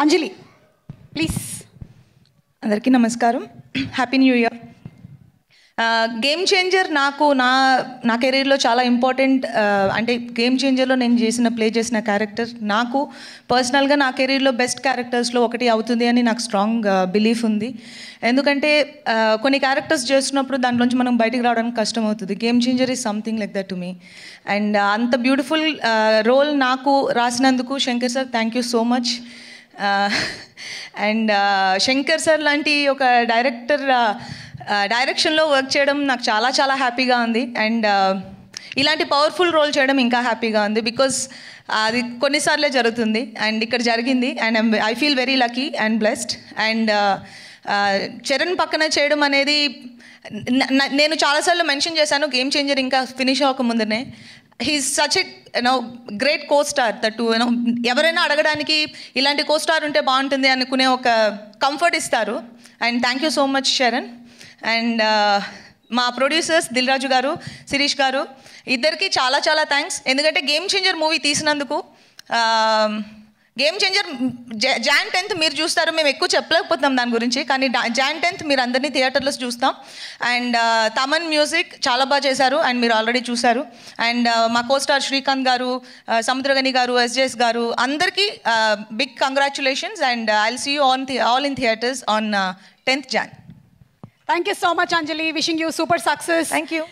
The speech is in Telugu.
అంజలి ప్లీజ్. అందరికీ నమస్కారం. Happy new year. Game changer నాకు నా కెరీర్లో చాలా ఇంపార్టెంట్. అంటే గేమ్ చేంజర్లో నేను ప్లే చేసిన క్యారెక్టర్ నాకు పర్సనల్గా నా కెరీర్లో బెస్ట్ క్యారెక్టర్స్లో ఒకటి అవుతుంది అని నాకు స్ట్రాంగ్ బిలీఫ్ ఉంది. ఎందుకంటే కొన్ని క్యారెక్టర్స్ చేస్తున్నప్పుడు దాంట్లోంచి మనం బయటికి రావడానికి కష్టం అవుతుంది. Game changer is something like that to me. And అంత బ్యూటిఫుల్ రోల్ నాకు రాసినందుకు Shankar sir thank you so much. And Shankar sir లాంటి ఒక డైరెక్షన్లో వర్క్ చేయడం నాకు చాలా చాలా హ్యాపీగా ఉంది. అండ్ ఇలాంటి పవర్ఫుల్ రోల్ చేయడం ఇంకా హ్యాపీగా ఉంది. బికాజ్ అది కొన్నిసార్లే జరుగుతుంది అండ్ ఇక్కడ జరిగింది. And I feel very lucky and blessed. And Charan పక్కన చేయడం అనేది నేను చాలాసార్లు మెన్షన్ చేశాను గేమ్ చేంజర్ ఇంకా ఫినిష్ అవ్వకముందునే. He's such a great co star that ఎవరైనా అడగడానికి ఇలాంటి కో స్టార్ ఉంటే బాగుంటుంది అనుకునే ఒక కంఫర్ట్ ఇస్తారు. And thank you so much Charan. And మా ప్రొడ్యూసర్స్ దిల్ రాజు గారు, శిరీష్ గారు ఇద్దరికి చాలా చాలా థ్యాంక్స్. ఎందుకంటే గేమ్ చేంజర్ మూవీ తీసినందుకు. గేమ్ చేంజర్ Jan 10th మీరు చూస్తారు. మేము ఎక్కువ చెప్పలేకపోతున్నాం దాని గురించి, కానీ Jan 10th మీరు అందరినీ థియేటర్లో చూస్తాం. అండ్ తమన్ మ్యూజిక్ చాలా బాగా చేశారు అండ్ మీరు ఆల్రెడీ చూశారు. అండ్ మా కోస్టార్ శ్రీకాంత్ గారు, సముద్రగని గారు, SJS గారు అందరికీ big congratulations. And I will see you all in theatres on 10th Jan. Thank you so much Anjali. Wishing you super success. Thank you.